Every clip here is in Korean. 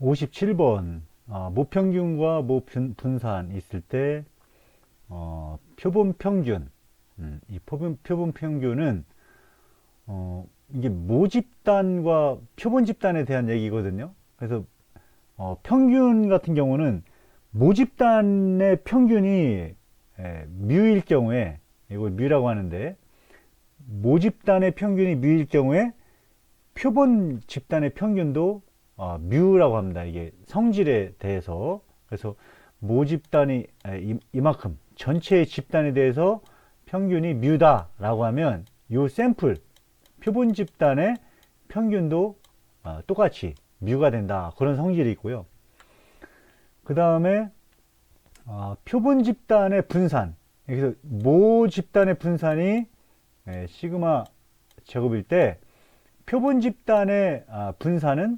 57번 모평균과 모분산 있을 때 표본 평균 이 표본 평균은 이게 모집단과 표본 집단에 대한 얘기거든요. 그래서 평균 같은 경우는 모집단의 평균이 뮤일 경우에 이걸 뮤라고 하는데 모집단의 평균이 뮤일 경우에 표본 집단의 평균도 뮤라고 합니다. 이게 성질에 대해서. 그래서 모집단이 이만큼 전체의 집단에 대해서 평균이 뮤다라고 하면 요 샘플 표본 집단의 평균도 똑같이 뮤가 된다. 그런 성질이 있고요. 그 다음에 표본 집단의 분산. 여기서 모 집단의 분산이 시그마 제곱일 때 표본 집단의 분산은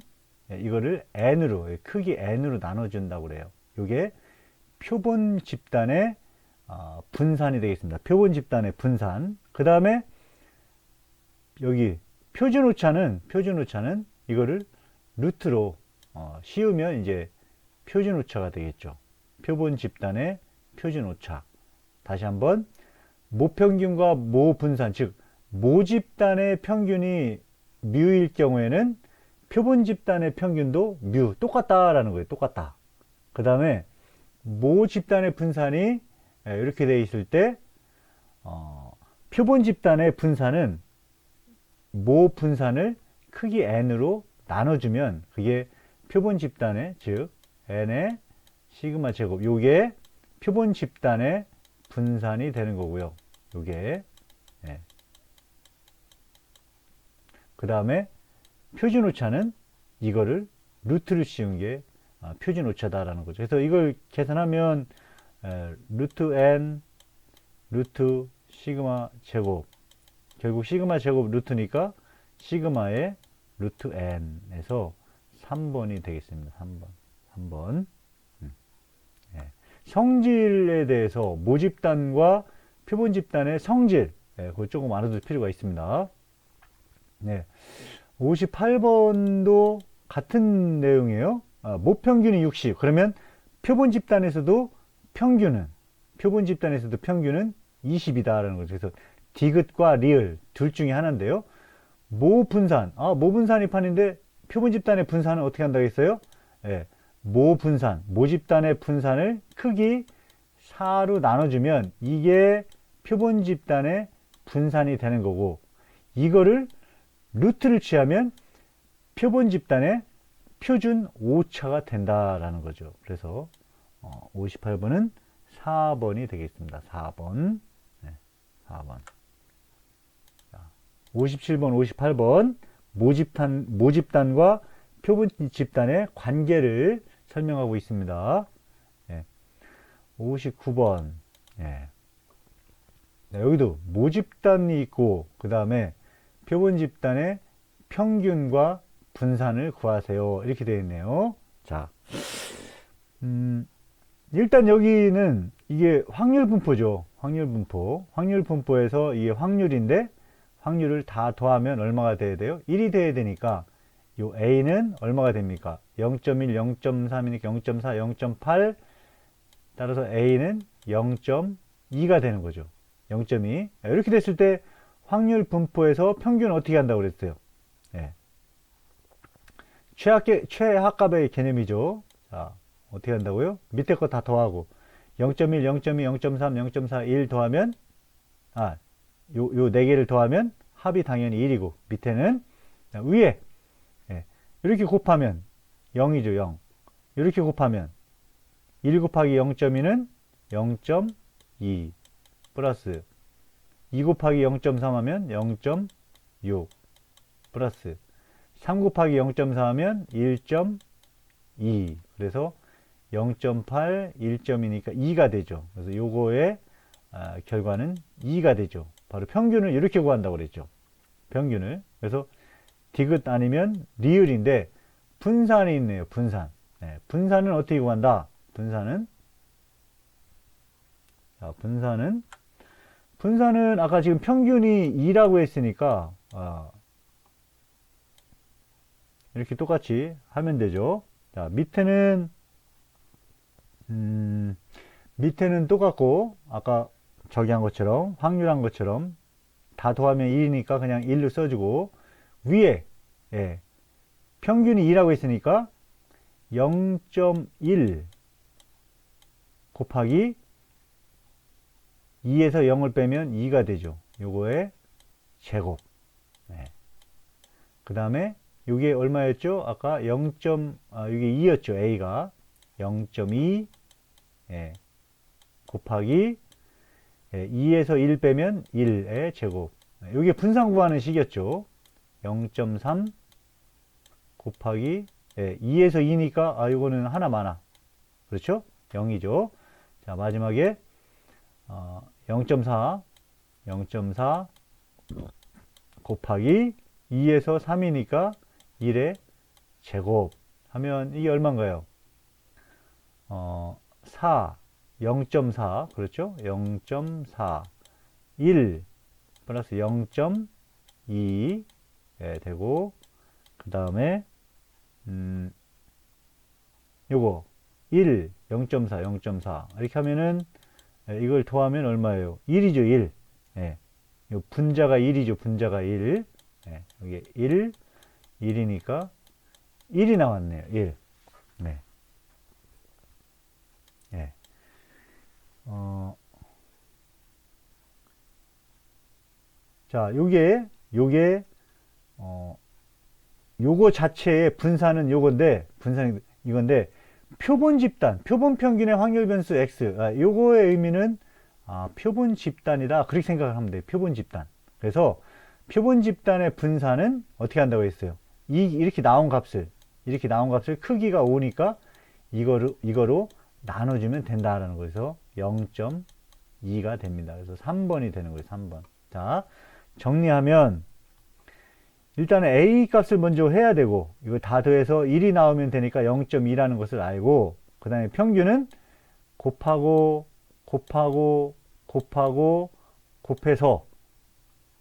이거를 n으로 크기 n으로 나눠준다고 그래요. 이게 표본 집단의 분산이 되겠습니다. 표본 집단의 분산. 그 다음에 여기 표준 오차는 이거를 루트로 씌우면 이제 표준 오차가 되겠죠. 표본 집단의 표준 오차. 다시 한번 모평균과 모분산, 즉 모집단의 평균이 뮤일 경우에는 표본 집단의 평균도 뮤 똑같다라는 거예요. 똑같다. 그 다음에 모집단의 분산이 이렇게 되어 있을 때 표본 집단의 분산은 모 분산을 크기 n으로 나눠주면 그게 표본 집단의 즉 n의 시그마 제곱 요게 표본 집단의 분산이 되는 거고요. 요게 그 다음에 표준 오차는 이거를 루트를 씌운 게 표준 오차다라는 거죠. 그래서 이걸 계산하면 루트 n 루트 시그마 제곱 결국 시그마 제곱 루트니까 시그마의 루트 n에서 3번이 되겠습니다. 3번. 성질에 대해서 모집단과 표본 집단의 성질 그걸 조금 알아둘 필요가 있습니다. 네. 58번도 같은 내용이에요. 모평균이 60. 그러면 표본 집단에서도 평균은 20이다라는 거죠. 그래서 디귿과 리을 둘 중에 하나인데요. 모분산. 모분산이 판인데 표본 집단의 분산은 어떻게 한다고 했어요? 모분산. 모집단의 분산을 크기 4로 나눠주면 이게 표본 집단의 분산이 되는 거고 이거를 루트를 취하면 표본 집단의 표준 오차가 된다라는 거죠. 그래서 58번은 4번이 되겠습니다. 4번. 4번. 57번, 58번 모집단과 표본 집단의 관계를 설명하고 있습니다. 59번. 여기도 모집단이 있고 그 다음에 표본 집단의 평균과 분산을 구하세요. 이렇게 되어 있네요. 자, 일단 여기는 이게 확률 분포죠. 확률 분포. 확률 분포에서 이게 확률인데 확률을 다 더하면 얼마가 돼야 돼요? 1이 돼야 되니까 요 A는 얼마가 됩니까? 0.1, 0.3이니까 0.4, 0.8 따라서 A는 0.2가 되는 거죠. 0.2 이렇게 됐을 때 확률 분포에서 평균 어떻게 한다고 그랬어요? 최하값의 개념이죠. 자, 어떻게 한다고요? 밑에 거 다 더하고 0.1, 0.2, 0.3, 0.4, 1 더하면 요 네 개를 더하면 합이 당연히 1이고 밑에는 위에 이렇게 곱하면 0이죠. 0 이렇게 곱하면 1 곱하기 0.2는 0.2 플러스 2 곱하기 0.3 하면 0.6 플러스 3 곱하기 0.4 하면 1.2 그래서 0.8, 1.2니까 2가 되죠. 그래서 요거의 결과는 2가 되죠. 바로 평균을 이렇게 구한다고 그랬죠. 평균을. 그래서 디귿 아니면 리을인데 분산이 있네요. 분산. 분산은 어떻게 구한다? 분산은 아까 지금 평균이 2라고 했으니까 이렇게 똑같이 하면 되죠. 자, 밑에는 똑같고, 아까 저기 한 것처럼, 확률한 것처럼, 다 더하면 1이니까 그냥 1로 써주고, 위에, 예, 평균이 2라고 했으니까 0.1 곱하기 2에서 0을 빼면 2가 되죠. 요거의 제곱. 네. 그 다음에 요게 얼마였죠? 아까 이게 2였죠. A가 0.2 예, 곱하기 2에서 1 빼면 1의 제곱. 요게 분산 구하는 식이었죠. 0.3 곱하기 2에서 2니까 요거는 하나 많아. 그렇죠? 0이죠. 자, 마지막에 0.4 곱하기 2에서 3이니까 1의 제곱 하면 이게 얼마인가요? 4 0.4 그렇죠? 0.4 1 플러스 0.2 되고 그 다음에 요거 1 0.4 이렇게 하면은 이걸 더하면 얼마예요? 1이죠 1. 예. 요 분자가 1이죠 분자가 1. 예. 여기 1이니까 1이 나왔네요 1. 네. 예. 자, 요거 자체의 분산은 분산이 이건데, 표본 집단, 표본 평균의 확률 변수 x, 요거의 의미는, 표본 집단이다. 그렇게 생각을 하면 돼요. 표본 집단. 그래서, 표본 집단의 분산은 어떻게 한다고 했어요? 이렇게 나온 값을 크기가 5니까, 이거로 나눠주면 된다라는 거에서 0.2가 됩니다. 그래서 3번이 되는 거예요. 3번. 자, 정리하면 일단은 A 값을 먼저 해야 되고 이거 다 더해서 1이 나오면 되니까 0.2라는 것을 알고 그 다음에 평균은 곱해서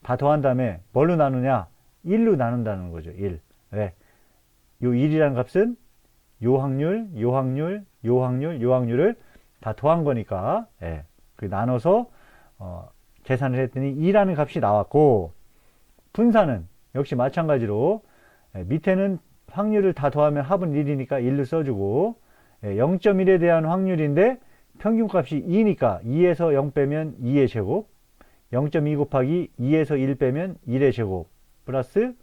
다 더한 다음에 뭘로 나누냐? 1로 나눈다는 거죠. 1. 왜? 요 1이라는 값은 요 확률을 다 더한 거니까 그 나눠서 계산을 했더니 2라는 값이 나왔고 분산은 역시 마찬가지로 밑에는 확률을 다 더하면 합은 1이니까 1로 써주고 0.1에 대한 확률인데 평균값이 2니까 2에서 0 빼면 2의 제곱 0.2 곱하기 2에서 1 빼면 1의 제곱 플러스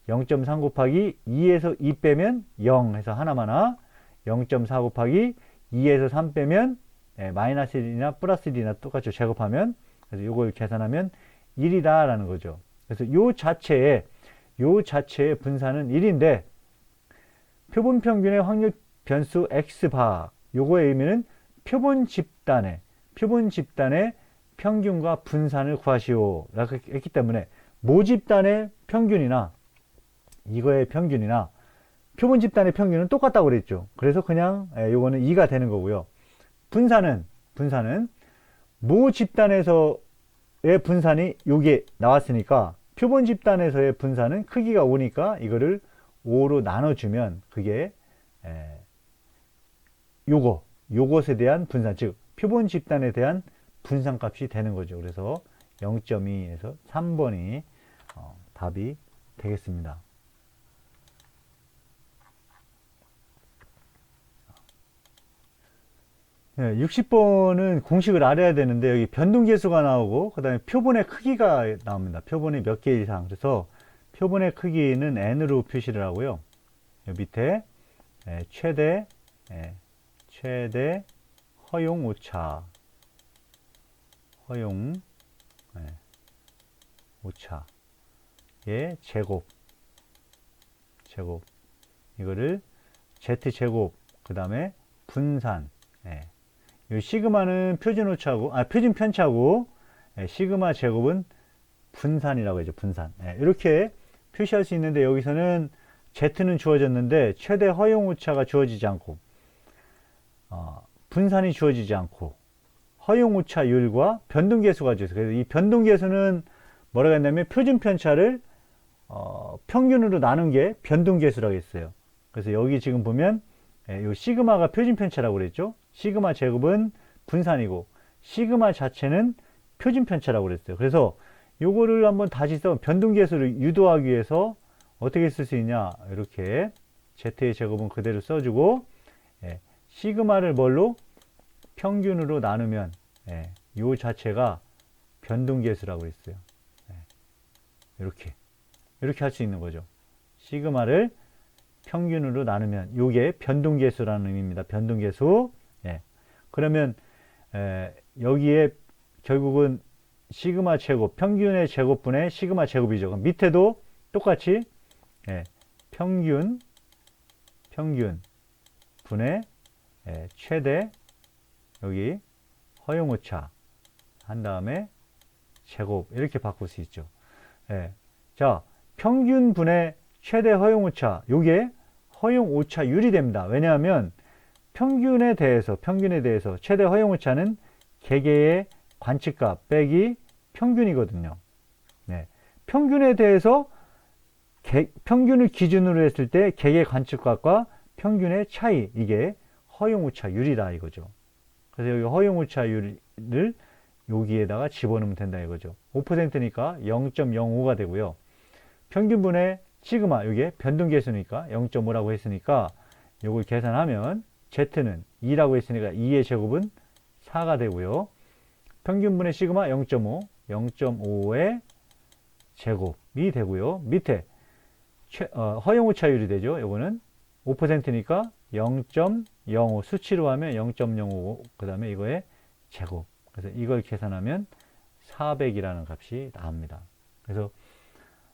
0.3 곱하기 2에서 2 빼면 0 해서 하나마나 0.4 곱하기 2에서 3 빼면 마이너스 1이나 플러스 1이나 똑같죠. 제곱하면 그래서 이걸 계산하면 1이다 라는 거죠. 그래서 요 자체의 분산은 1인데 표본 평균의 확률 변수 x바 요거의 의미는 표본 집단의 평균과 분산을 구하시오 라고 했기 때문에 모집단의 평균이나 이거의 평균이나 표본 집단의 평균은 똑같다고 그랬죠. 그래서 그냥 요거는 2가 되는 거고요. 분산은 모 집단에서의 분산이 요게 나왔으니까 표본 집단에서의 분산은 크기가 5니까 이거를 5로 나눠주면 그게 요것에 대한 분산, 즉 표본 집단에 대한 분산값이 되는 거죠. 그래서 0.2에서 3번이 답이 되겠습니다. 60번은 공식을 알아야 되는데 여기 변동계수가 나오고 그 다음에 표본의 크기가 나옵니다. 표본이 몇 개 이상. 그래서 표본의 크기는 n으로 표시를 하고요. 여기 밑에 최대 허용 오차의 제곱 이거를 z제곱 그 다음에 분산 이 시그마는 표준 편차고 시그마 제곱은 분산이라고 하죠. 분산. 이렇게 표시할 수 있는데 여기서는 Z는 주어졌는데 최대 허용 오차가 주어지지 않고 분산이 주어지지 않고 허용 오차율과 변동계수가 주어져요. 그래서 이 변동계수는 뭐라고 했냐면 표준 편차를 평균으로 나눈 게 변동계수라고 했어요. 그래서 여기 지금 보면 요 시그마가 표준 편차라고 그랬죠. 시그마 제곱은 분산이고 시그마 자체는 표준 편차라고 그랬어요. 그래서 요거를 한번 다시 써 변동계수를 유도하기 위해서 어떻게 쓸 수 있냐, 이렇게 z의 제곱은 그대로 써주고 시그마를 뭘로 평균으로 나누면 요 자체가 변동계수라고 했어요. 이렇게 할 수 있는 거죠. 시그마를 평균으로 나누면 요게 변동계수라는 의미입니다. 변동계수. 그러면 여기에 결국은 시그마 제곱, 평균의 제곱분의 시그마 제곱이죠. 그럼 밑에도 똑같이 평균 분의 최대 여기 허용오차 한 다음에 제곱 이렇게 바꿀 수 있죠. 자, 평균 분의 최대 허용오차, 요게 허용오차율이 됩니다. 왜냐하면 평균에 대해서 최대 허용오차는 개개의 관측값 빼기 평균이거든요. 평균에 대해서 평균을 기준으로 했을 때 개개 관측값과 평균의 차이, 이게 허용오차율이다 이거죠. 그래서 여기 허용오차율을 여기에다가 집어넣으면 된다 이거죠. 5%니까 0.05가 되고요. 평균분의 시그마, 이게 변동계수니까 0.5라고 했으니까 이걸 계산하면 z는 2라고 했으니까 2의 제곱은 4가 되고요. 평균분의 시그마 0.5, 0.5의 제곱이 되고요. 밑에 허용오차율이 되죠. 요거는 5%니까 0.05 수치로 하면 0.05, 그 다음에 이거의 제곱. 그래서 이걸 계산하면 400이라는 값이 나옵니다. 그래서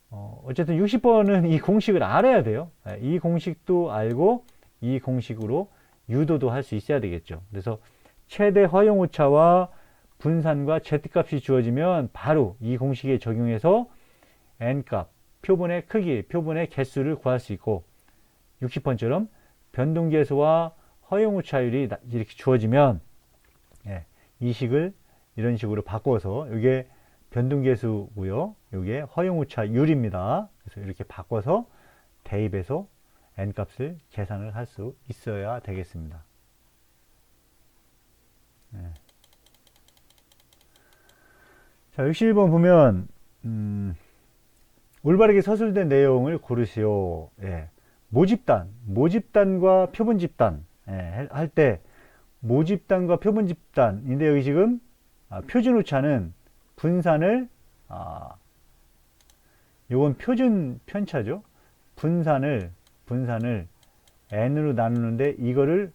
어쨌든 60번은 이 공식을 알아야 돼요. 이 공식도 알고 이 공식으로 유도도 할 수 있어야 되겠죠. 그래서 최대 허용오차와 분산과 z값이 주어지면 바로 이 공식에 적용해서 n값, 표본의 크기, 표본의 개수를 구할 수 있고 60번처럼 변동계수와 허용오차율이 이렇게 주어지면 이 식을 이런 식으로 바꿔서 이게 변동계수고요. 이게 허용오차율입니다. 그래서 이렇게 바꿔서 대입해서 n값을 계산을 할 수 있어야 되겠습니다. 자, 61번 보면 올바르게 서술된 내용을 고르시오. 모집단과 표본집단 할 때 모집단과 표본집단인데 여기 지금 표준오차는 분산을 요건 표준 편차죠. 분산을 n으로 나누는데 이거를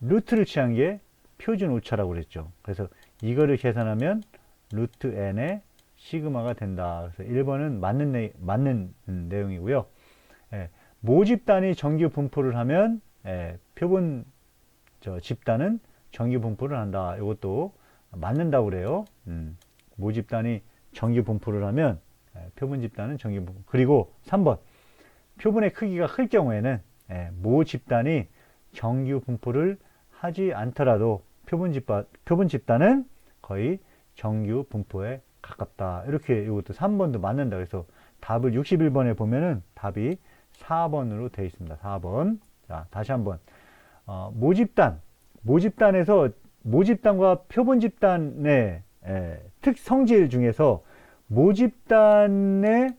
루트를 취한 게 표준오차라고 그랬죠. 그래서 이거를 계산하면 루트 n의 시그마가 된다. 그래서 1번은 맞는 내용이고요. 모집단이 정규 분포를 하면 표본 집단은 정규 분포를 한다. 이것도 맞는다고 그래요. 모집단이 정규 분포를 하면 표본 집단은 정규 분포. 그리고 3번 표본의 크기가 클 경우에는 모집단이 정규 분포를 하지 않더라도 표본 집단은 거의 정규 분포에 가깝다. 이렇게 이것도 3번도 맞는다. 그래서 답을 61번에 보면은 답이 4번으로 되어 있습니다. 4번. 자, 다시 한번. 모집단에서 모집단과 표본 집단의 성질 중에서 모집단의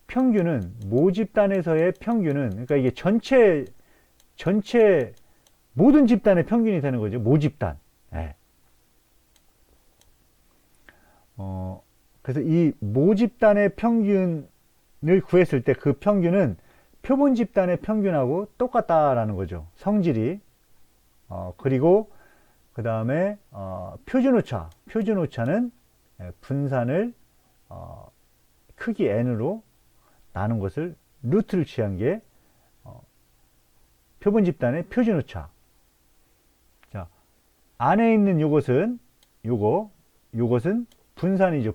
평균은, 모집단에서의 평균은, 그러니까 이게 전체 모든 집단의 평균이 되는 거죠. 모집단. 그래서 이 모집단의 평균을 구했을 때 그 평균은 표본 집단의 평균하고 똑같다라는 거죠. 성질이. 그리고 그 다음에 표준오차는 분산을 크기 n으로 나눈 것을 루트를 취한 게 표본 집단의 표준오차. 자, 안에 있는 요것은 분산이죠.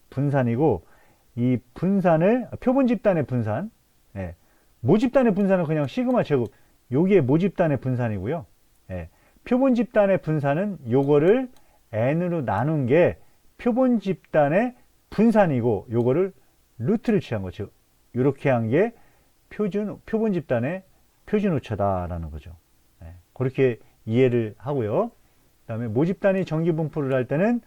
분산이고 이 분산을 표본 집단의 분산, 모집단의 분산은 그냥 시그마 제곱, 요게 모집단의 분산이고요. 표본 집단의 분산은 요거를 n으로 나눈 게 표본 집단의 분산이고 요거를 루트를 취한 거죠. 이렇게 한 게 표본 집단의 표준오차다라는 거죠. 그렇게 이해를 하고요. 그 다음에 모집단이 정기분포를 할 때는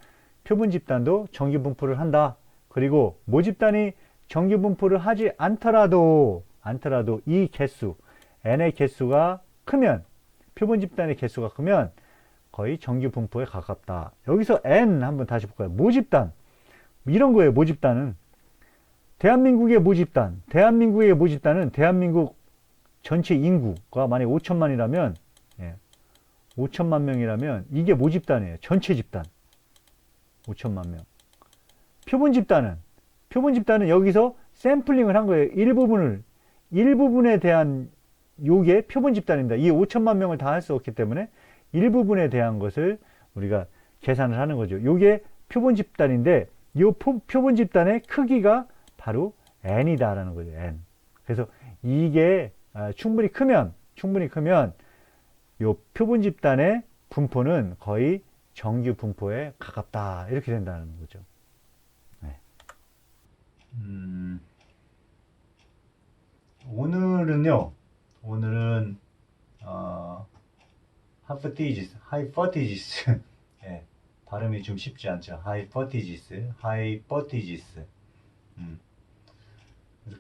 표본집단도 정기분포를 한다. 그리고 모집단이 정기분포를 하지 않더라도 이 개수, n의 개수가 크면, 표본집단의 개수가 크면 거의 정기분포에 가깝다. 여기서 n 한번 다시 볼까요? 모집단. 이런 거예요, 모집단은. 대한민국의 모집단은 대한민국 전체 인구가 만약 5천만이라면, 5천만 명이라면 이게 모집단이에요. 전체 집단. 5천만 명. 표본집단은 여기서 샘플링을 한 거예요. 일부분에 대한 요게 표본집단입니다. 이 5천만 명을 다 할 수 없기 때문에 일부분에 대한 것을 우리가 계산을 하는 거죠. 요게 표본집단인데 이 표본집단의 크기가 바로 n이다라는 거죠. n. 그래서 이게 충분히 크면 요 표본집단의 분포는 거의 정규 분포에 가깝다. 이렇게 된다는 거죠. 네. 오늘은 하이퍼티지스 예, 발음이 좀 쉽지 않죠. 하이퍼티지스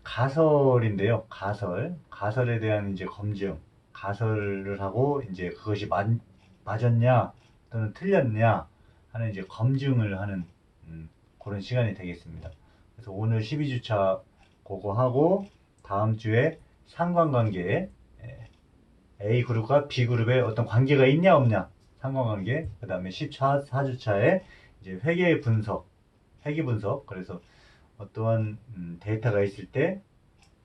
가설인데요. 가설에 대한 이제 검증, 가설을 하고 이제 그것이 맞았냐 또는 틀렸냐 하는 이제 검증을 하는 그런 시간이 되겠습니다. 그래서 오늘 12주차 그거 하고 다음 주에 상관관계, A그룹과 B그룹에 어떤 관계가 있냐 없냐 상관관계, 그 다음에 14주차에 이제 회계 분석, 그래서 어떠한 데이터가 있을 때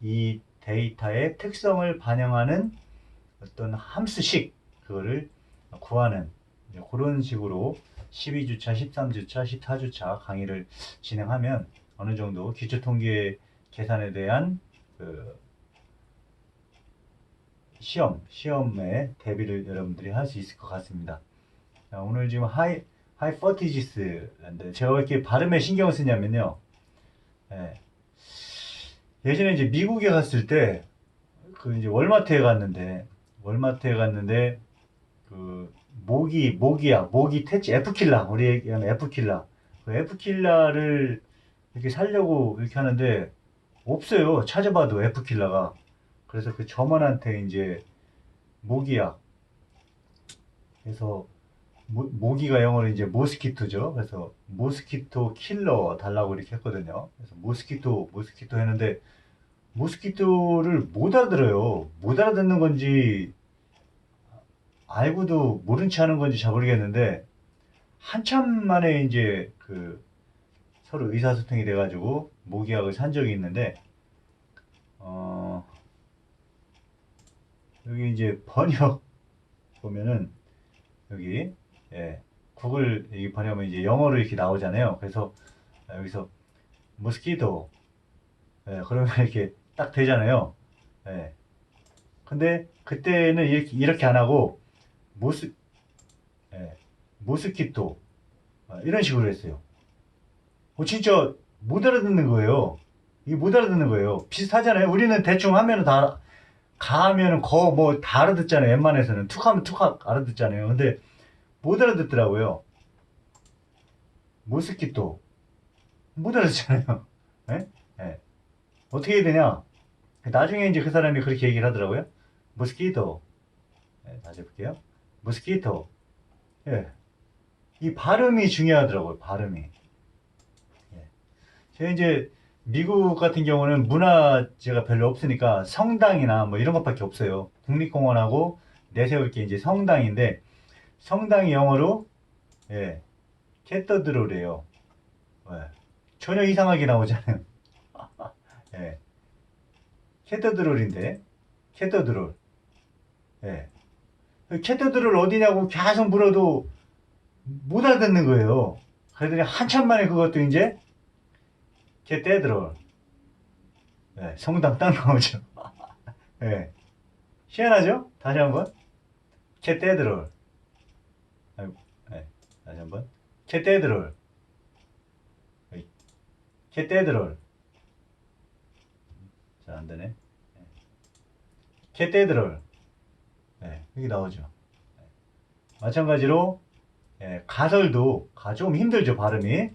이 데이터의 특성을 반영하는 어떤 함수식, 그거를 구하는 그런 식으로 12주차, 13주차, 14주차 강의를 진행하면 어느 정도 기초통계 계산에 대한 그 시험에 대비를 여러분들이 할 수 있을 것 같습니다. 자, 오늘 지금 하이퍼티지스인데 제가 왜 이렇게 발음에 신경을 쓰냐면요. 예전에 이제 미국에 갔을 때 그 이제 월마트에 갔는데 그 모기 퇴치 에프킬라, 우리 얘기하는 에프킬라, 그 에프킬라를 이렇게 살려고 이렇게 하는데 없어요. 찾아봐도 에프킬라가. 그래서 그 점원한테 이제 모기약, 그래서 모기가 영어로 이제 모스키토죠. 그래서 모스키토 킬러 달라고 이렇게 했거든요. 그래서 모스키토 했는데 모스키토를 못 알아들어요. 못 알아듣는 건지 알고도 모른 체 하는 건지 잘 모르겠는데 한참 만에 이제 그 서로 의사소통이 돼가지고 모기약을 산 적이 있는데 여기 이제 번역 보면은 여기 구글 여기 번역하면 이제 영어로 이렇게 나오잖아요. 그래서 여기서 모스키토 그러면 이렇게 딱 되잖아요. 근데 그때는 이렇게 안 하고 모스키토 이런 식으로 했어요. 진짜 못 알아듣는 거예요. 이게 못 알아듣는 거예요. 비슷하잖아요. 우리는 대충 하면은 다 가하면은 뭐 다 알아듣잖아요. 웬만해서는 툭하면 툭 알아듣잖아요. 근데 못 알아듣더라고요. 모스키토 못 알아듣잖아요. 예? 예. 어떻게 해야 되냐? 나중에 이제 그 사람이 그렇게 얘기를 하더라고요. 모스키토. 다시 해볼게요. 모스키토. 예. 이 발음이 중요하더라고요. 발음이. 제가 이제 미국 같은 경우는 문화재가 별로 없으니까 성당이나 뭐 이런 것밖에 없어요. 국립공원하고 내세울 게 이제 성당인데 성당이 영어로 캐더드롤이에요. 전혀 이상하게 나오잖아요. 캐더드롤인데 캐더드롤. 캐더드롤 어디냐고 계속 물어도 못 알아듣는 거예요. 그러더니 한참 만에 그것도 이제 캐테드롤. 성당 딱 나오죠. 희한하죠? 다시 한번. 캐테드롤. 다시 한번. 캐테드롤. 캐테드롤. 잘 안되네. 캐테드롤. 여기 나오죠. 마찬가지로 예, 가설도 좀 힘들죠, 발음이.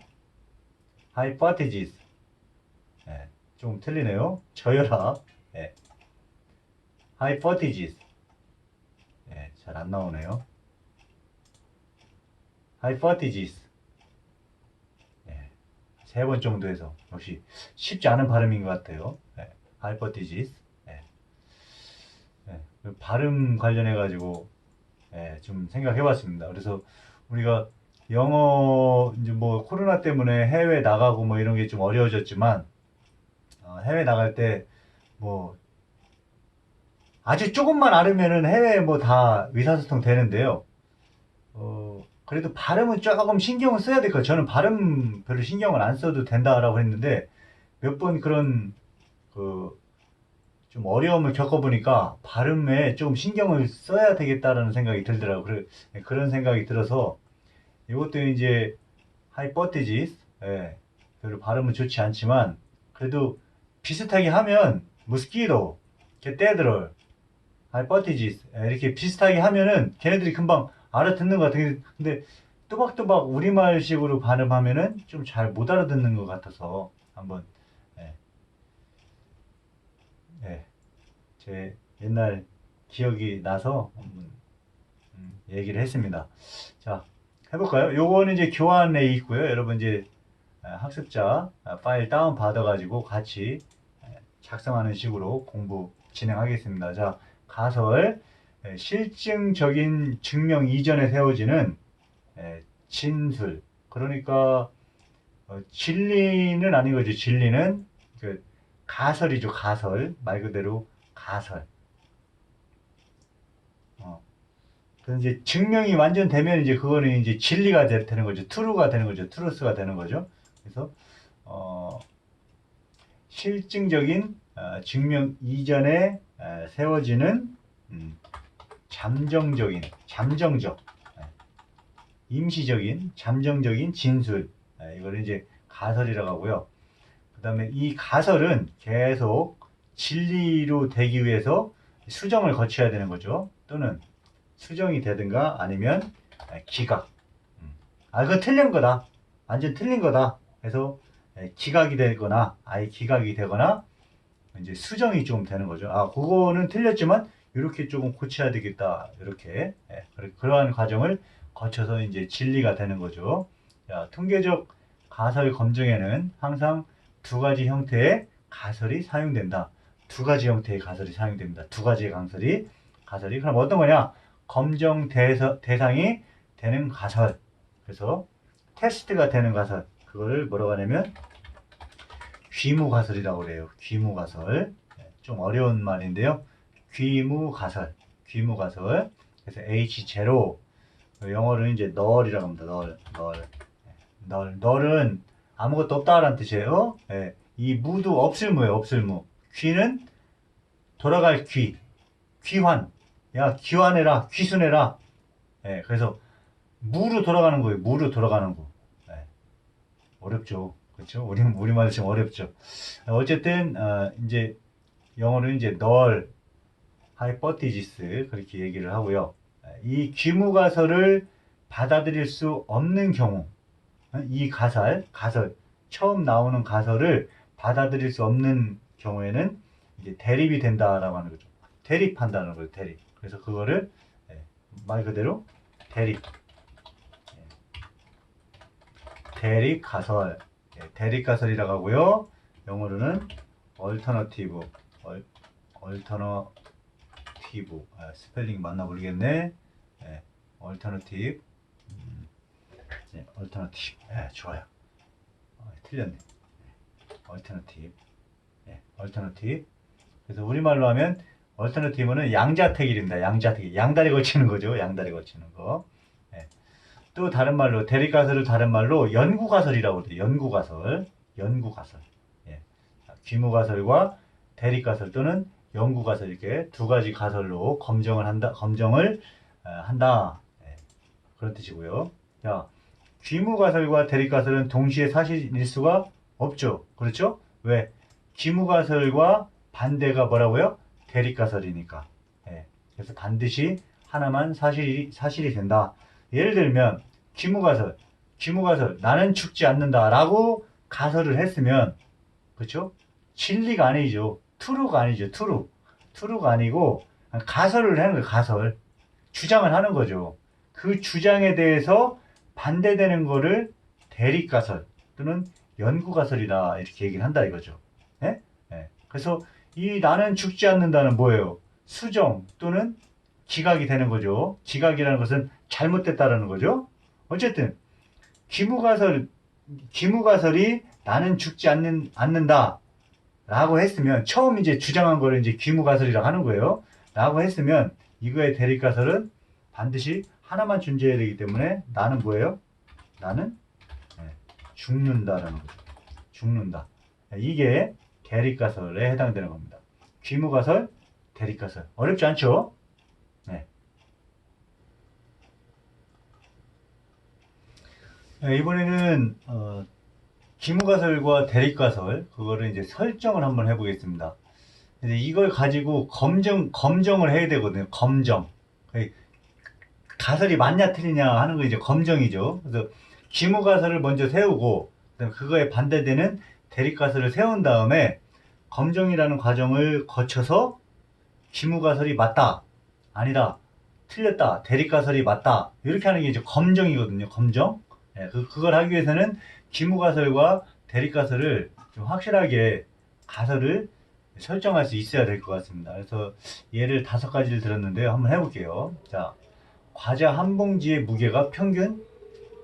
hypothesis. 예, 좀 틀리네요. 저혈압. 예, hypothesis. 예, 잘 안 나오네요. hypothesis. 예, 3번 정도 해서 역시 쉽지 않은 발음인 것 같아요. 예, hypothesis. 예, 예, 그 발음 관련해 가지고 예, 좀 생각해 봤습니다. 그래서 우리가 영어 이제 뭐 코로나 때문에 해외 나가고 뭐 이런 게 좀 어려워졌지만 해외 나갈 때 뭐 아주 조금만 알으면은 해외에 뭐 다 의사소통 되는데요. 그래도 발음은 조금 신경을 써야 될 거예요. 저는 발음 별로 신경을 안 써도 된다라고 했는데 몇 번 그런 그 좀 어려움을 겪어보니까 발음에 좀 신경을 써야 되겠다라는 생각이 들더라고요. 그런 생각이 들어서 이것도 이제 hypothesis, 예, 별로 발음은 좋지 않지만 그래도 비슷하게 하면 mosquito, cathedral, hypothesis 이렇게 비슷하게 하면은 걔네들이 금방 알아듣는 것 같아요. 근데 또박또박 우리말식으로 발음하면은 좀 잘 못 알아듣는 것 같아서 한번 예, 예, 제 옛날 기억이 나서 한번 얘기를 했습니다. 자, 해볼까요? 요거는 이제 교환에 있고요. 여러분 이제 학습자 파일 다운 받아가지고 같이 작성하는 식으로 공부 진행하겠습니다. 자, 가설 실증적인 증명 이전에 세워지는 진술. 그러니까 진리는 아닌 거죠. 진리는 그 가설이죠. 가설. 말 그대로 가설. 그래서 이제 증명이 완전 되면 이제 그거는 이제 진리가 되는 거죠. 트루가 되는 거죠. 트루스가 되는 거죠. 그래서 실증적인 증명 이전에 세워지는 잠정적, 임시적인, 잠정적인 진술. 이걸 이제 가설이라고 하고요. 그 다음에 이 가설은 계속 진리로 되기 위해서 수정을 거쳐야 되는 거죠. 또는 수정이 되든가 아니면 기각. 그거 틀린 거다. 완전 틀린 거다. 해서 기각이 되거나 아예 기각이 되거나 이제 수정이 좀 되는 거죠. 그거는 틀렸지만 이렇게 조금 고쳐야 되겠다. 이렇게 그러한 과정을 거쳐서 이제 진리가 되는 거죠. 자, 통계적 가설 검증에는 항상 두 가지 형태의 가설이 사용된다. 두 가지 형태의 가설이 사용됩니다. 두 가지의 가설이 그럼 어떤 거냐? 검정 대상이 되는 가설. 그래서 테스트가 되는 가설. 그거를 뭐라고 하냐면 귀무가설이라고 그래요. 귀무가설. 좀 어려운 말인데요. 귀무가설. 귀무가설. 그래서 H0. 영어로는 이제 null이라고 합니다. null은 아무것도 없다라는 뜻이에요. 이 무도 없을무예요. 없을무. 귀는 돌아갈 귀. 귀환. 야, 귀환해라. 귀순해라. 그래서 무로 돌아가는 거예요. 무로 돌아가는 거. 어렵죠. 그렇죠? 우리말도 좀 어렵죠. 어쨌든 이제 영어는 이제 null, hypothesis 그렇게 얘기를 하고요. 이 귀무가설을 받아들일 수 없는 경우, 이 가설 처음 나오는 가설을 받아들일 수 없는 경우에는 이제 대립이 된다라고 하는 거죠. 대립한다는 거죠. 대립. 그래서 그거를 말 그대로 대립 가설, 대립 가설이라고 하고요. 영어로는 alternative, 스펠링 맞나 모르겠네. alternative, alternative, 좋아요. 틀렸네. alternative. 그래서 우리말로 하면 alternative는 양자택일입니다. 양자택일, 양다리 걸치는 거죠. 양다리 걸치는 거. 또 다른 말로 대립가설을 다른 말로 연구가설이라고 해요. 연구가설. 귀무가설과 대립가설 또는 연구가설 이렇게 두 가지 가설로 검정을 한다. 그런 뜻이고요. 자, 귀무가설과 대립가설은 동시에 사실일 수가 없죠. 그렇죠? 왜? 귀무가설과 반대가 뭐라고요? 대립가설이니까. 그래서 반드시 하나만 사실이 된다. 예를 들면 귀무가설 나는 죽지 않는다 라고 가설을 했으면 그렇죠? 진리가 아니죠. true가 아니죠. true가 아니고 가설을 하는 거예요. 가설 주장을 하는 거죠. 그 주장에 대해서 반대되는 거를 대립가설 또는 연구가설이다 이렇게 얘기를 한다 이거죠. 예? 예. 그래서 이 나는 죽지 않는다는 뭐예요? 수정 또는 기각이 되는 거죠. 기각이라는 것은 잘못됐다라는 거죠. 어쨌든 귀무가설이 나는 죽지 않는다 라고 했으면 처음 이제 주장한 거를 이제 귀무가설이라고 하는 거예요. 라고 했으면 이거의 대립가설은 반드시 하나만 존재해야 되기 때문에 나는 뭐예요? 나는 죽는다라는 거죠. 죽는다. 이게 대립가설에 해당되는 겁니다. 귀무가설, 대립가설. 어렵지 않죠? 네. 이번에는 귀무가설과 대립가설 그거를 이제 설정을 한번 해보겠습니다. 이제 이걸 가지고 검정을 해야 되거든요. 검정. 가설이 맞냐 틀리냐 하는 거 이제 검정이죠. 그래서 귀무가설을 먼저 세우고 그거에 반대되는 대립가설을 세운 다음에 검정이라는 과정을 거쳐서 귀무가설이 맞다, 아니다, 틀렸다, 대립가설이 맞다 이렇게 하는 게 이제 검정이거든요. 검정. 네, 그걸 하기 위해서는 귀무가설과 대립가설을 좀 확실하게 가설을 설정할 수 있어야 될 것 같습니다. 그래서 예를 5가지를 들었는데요. 한번 해볼게요. 자, 과자 한 봉지의 무게가 평균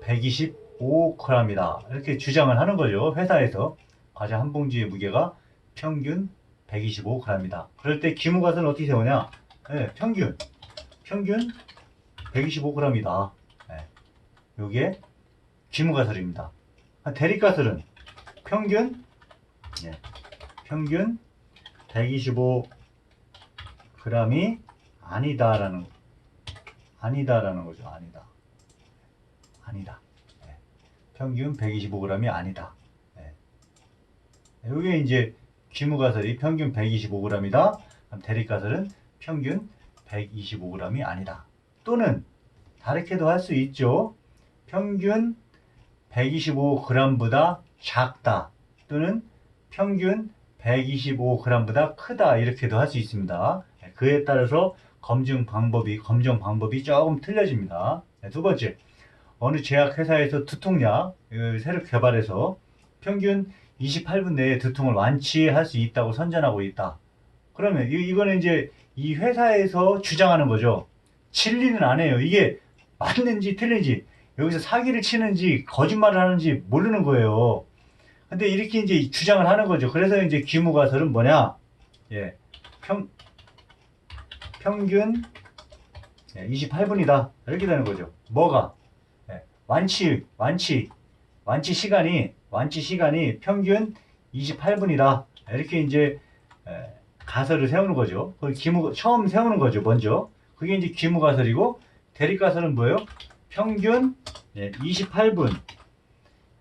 125g이다. 이렇게 주장을 하는 거죠. 회사에서 과자 한 봉지의 무게가 평균 125g이다. 그럴 때 귀무가설은 어떻게 세우냐? 네, 평균 125g이다. 네, 요게 귀무가설입니다. 대립가설은 평균 125g이 아니다라는 거죠. 아니다. 네. 평균 125g이 아니다. 네. 이게 이제 귀무가설이 평균 125g이다. 대립가설은 평균 125g이 아니다. 또는 다르게도 할 수 있죠. 평균 125g보다 작다. 또는 평균 125g보다 크다. 이렇게도 할 수 있습니다. 그에 따라서 검정 방법이 조금 틀려집니다. 두 번째, 어느 제약회사에서 두통약을 새로 개발해서 평균 28분 내에 두통을 완치할 수 있다고 선전하고 있다. 그러면 이거는 이제 이 회사에서 주장하는 거죠. 진리는 아니에요. 이게 맞는지 틀린지, 여기서 사기를 치는지 거짓말을 하는지 모르는 거예요. 근데 이렇게 이제 주장을 하는 거죠. 그래서 이제 귀무가설은 뭐냐? 예, 평균 28분이다. 이렇게 되는 거죠. 뭐가? 완치 시간이 평균 28분이다. 이렇게 이제 가설을 세우는 거죠. 처음 세우는 거죠. 먼저. 그게 이제 귀무가설이고, 대립가설은 뭐예요? 평균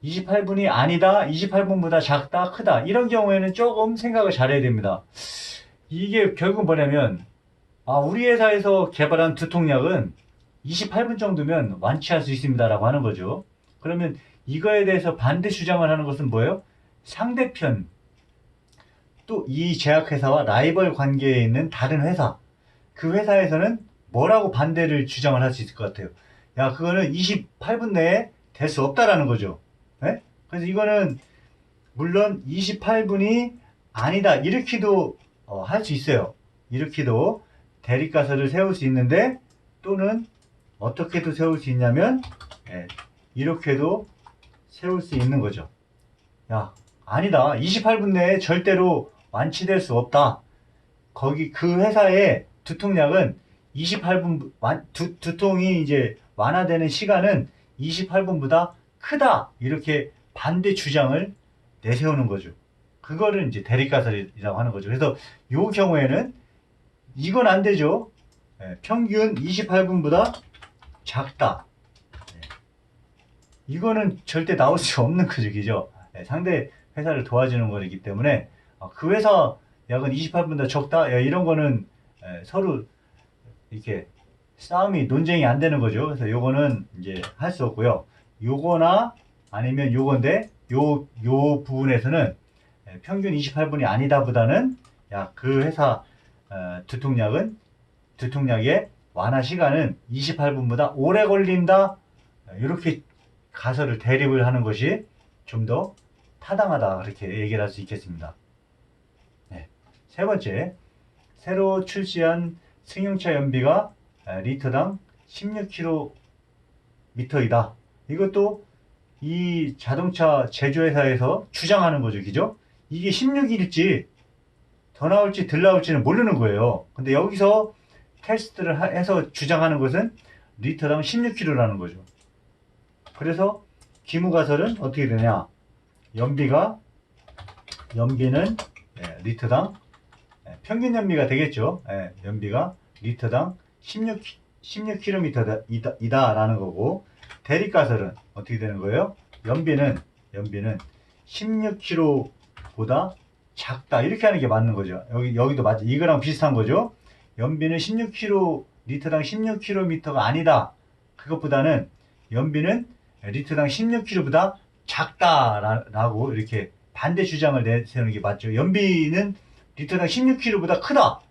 28분이 아니다, 28분보다 작다, 크다. 이런 경우에는 조금 생각을 잘해야 됩니다. 이게 결국은 뭐냐면, 우리 회사에서 개발한 두통약은 28분 정도면 완치할 수 있습니다라고 하는 거죠. 그러면 이거에 대해서 반대 주장을 하는 것은 뭐예요? 상대편, 또 이 제약회사와 라이벌 관계에 있는 다른 회사, 그 회사에서는 뭐라고 반대를 주장을 할 수 있을 것 같아요? 야, 그거는 28분 내에 될 수 없다라는 거죠. 네? 그래서 이거는 물론 28분이 아니다 이렇게도 할 수 있어요. 이렇게도 대립가설을 세울 수 있는데, 또는 어떻게도 세울 수 있냐면 이렇게도 세울 수 있는 거죠. 야, 아니다, 28분 내에 절대로 완치될 수 없다. 그 회사의 두통약은 28분 두통이 이제 완화되는 시간은 28분보다 크다. 이렇게 반대 주장을 내세우는 거죠. 그거를 이제 대립가설이라고 하는 거죠. 그래서 이 경우에는 이건 안 되죠. 평균 28분보다 작다. 이거는 절대 나올 수 없는 거죠. 그죠? 상대 회사를 도와주는 거기 때문에 그 회사 약은 28분보다 적다. 이런 거는 서로 이렇게 싸움이 논쟁이 안 되는 거죠. 그래서 요거는 이제 할 수 없고요. 요거나 아니면 요건데 요 부분에서는 평균 28분이 아니다 보다는 야, 그 회사 두통약의 완화 시간은 28분보다 오래 걸린다. 이렇게 가설을 대립을 하는 것이 좀 더 타당하다. 그렇게 얘기를 할 수 있겠습니다. 네. 세 번째, 새로 출시한 승용차 연비가 리터당 16km이다. 이것도 이 자동차 제조회사에서 주장하는 거죠. 그죠? 이게 16일일지 더 나올지 덜 나올지는 모르는 거예요. 근데 여기서 테스트를 해서 주장하는 것은 리터당 16km라는 거죠. 그래서 기무가설은 어떻게 되냐? 연비는 리터당 평균 연비가 되겠죠. 연비가 리터당 16km이다라는 거고, 대립가설은 어떻게 되는 거예요? 연비는 16km보다 작다. 이렇게 하는 게 맞는 거죠. 여기도 맞죠. 이거랑 비슷한 거죠. 연비는 16km, 리터당 16km가 아니다. 그것보다는 연비는 리터당 16km보다 작다라고 이렇게 반대 주장을 내세우는 게 맞죠. 연비는 리터당 16km보다 크다.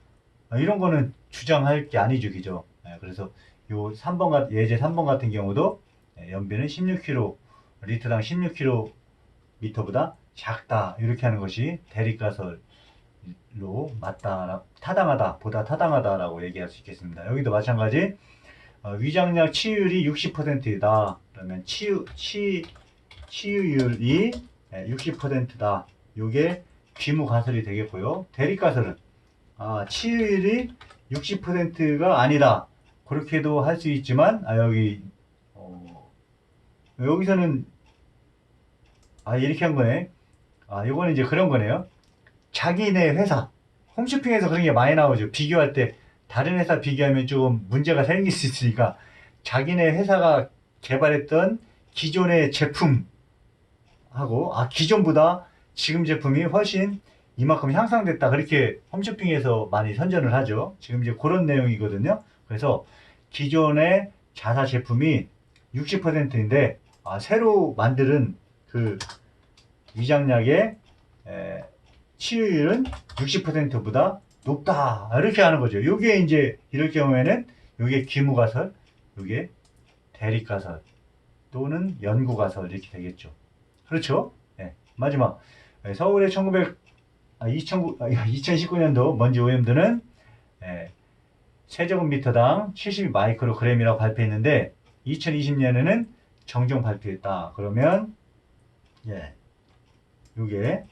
이런 거는 주장할 게 아니죠. 그죠? 그래서 요 3번, 예제 3번 같은 경우도 연비는 16km, 리터당 16km보다 작다. 이렇게 하는 것이 대립가설로 맞다, 타당하다, 보다 타당하다라고 얘기할 수 있겠습니다. 여기도 마찬가지 위장약 치유율이 60%이다. 그러면 치유율이 60%다. 이게 귀무가설이 되겠고요. 대립가설은 치유율이 60%가 아니다. 그렇게도 할 수 있지만 여기서는 이렇게 한 거네. 요거는 이제 그런 거네요. 자기네 회사 홈쇼핑에서 그런 게 많이 나오죠. 비교할 때 다른 회사 비교하면 조금 문제가 생길 수 있으니까 자기네 회사가 개발했던 기존의 제품하고 기존보다 지금 제품이 훨씬 이만큼 향상됐다. 그렇게 홈쇼핑에서 많이 선전을 하죠. 지금 이제 그런 내용이거든요. 그래서 기존의 자사 제품이 60%인데 새로 만드는 그 위장약의 치유율은 60%보다 높다. 이렇게 하는 거죠. 요게 이제 이럴 경우에는 요게 귀무가설, 요게 대립가설 또는 연구가설 이렇게 되겠죠. 그렇죠? 마지막 서울의 2019년도 먼지 오염도는 세제곱미터당 70 마이크로그램이라고 발표했는데 2020년에는 정정 발표했다. 그러면 요게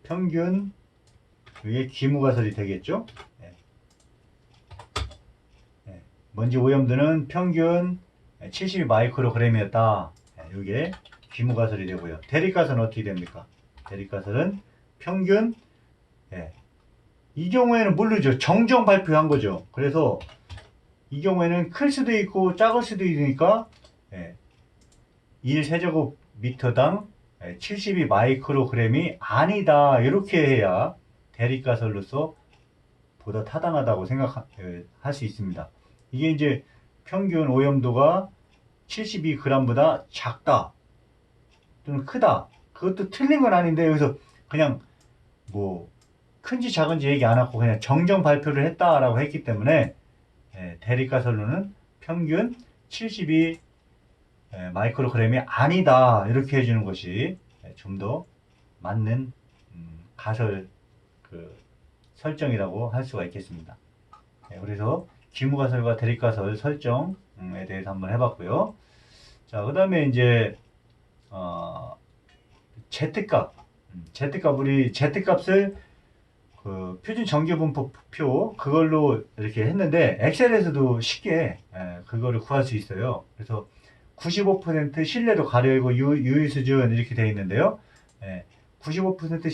평균, 요게 귀무가설이 되겠죠. 먼지 오염도는 평균 70 마이크로그램이었다. 요게 귀무가설이 되고요. 대립가설은 어떻게 됩니까? 대립가설은 평균, 이 경우에는 모르죠. 정정 발표한 거죠. 그래서 이 경우에는 클 수도 있고 작을 수도 있으니까 1세제곱미터당 72 마이크로그램이 아니다. 이렇게 해야 대립가설로서 보다 타당하다고 생각할 수 있습니다. 이게 이제 평균 오염도가 72g보다 작다 또는 크다. 그것도 틀린 건 아닌데 여기서 그냥 뭐 큰지 작은지 얘기 안 하고 그냥 정정 발표를 했다라고 했기 때문에 대립가설로는 평균 72 마이크로그램이 아니다. 이렇게 해주는 것이 좀 더 맞는 가설 설정이라고 할 수가 있겠습니다. 그래서 귀무가설과 대립가설 설정에 대해서 한번 해봤고요. 자, 그 다음에 이제 Z값, 우리 Z값을 표준 정규분포표 그걸로 이렇게 했는데 엑셀에서도 쉽게 그거를 구할 수 있어요. 그래서 95% 신뢰도 가려고 유의 수준 이렇게 되어 있는데요. 95%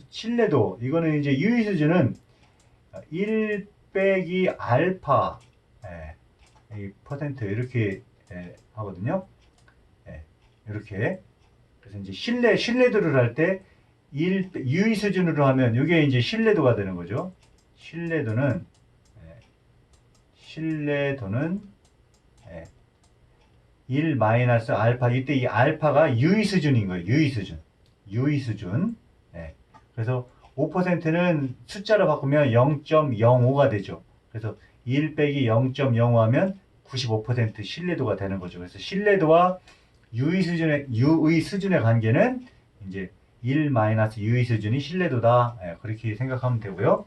신뢰도 이거는 이제 유의 수준은 1 빼기 알파 퍼센트 이렇게 하거든요. 이렇게 그래서 이제 신뢰도를 할 때 유의 수준으로 하면 이게 이제 신뢰도가 되는 거죠. 신뢰도는 1 마이너스 알파. 이때 이 알파가 유의 수준인 거예요. 유의 수준. 유의 수준. 네. 그래서 5%는 숫자로 바꾸면 0.05가 되죠. 그래서 1 빼기 0.05 하면 95% 신뢰도가 되는 거죠. 그래서 신뢰도와 유의 수준의 관계는 이제 1 마이너스 유의 수준이 신뢰도다. 예, 그렇게 생각하면 되고요.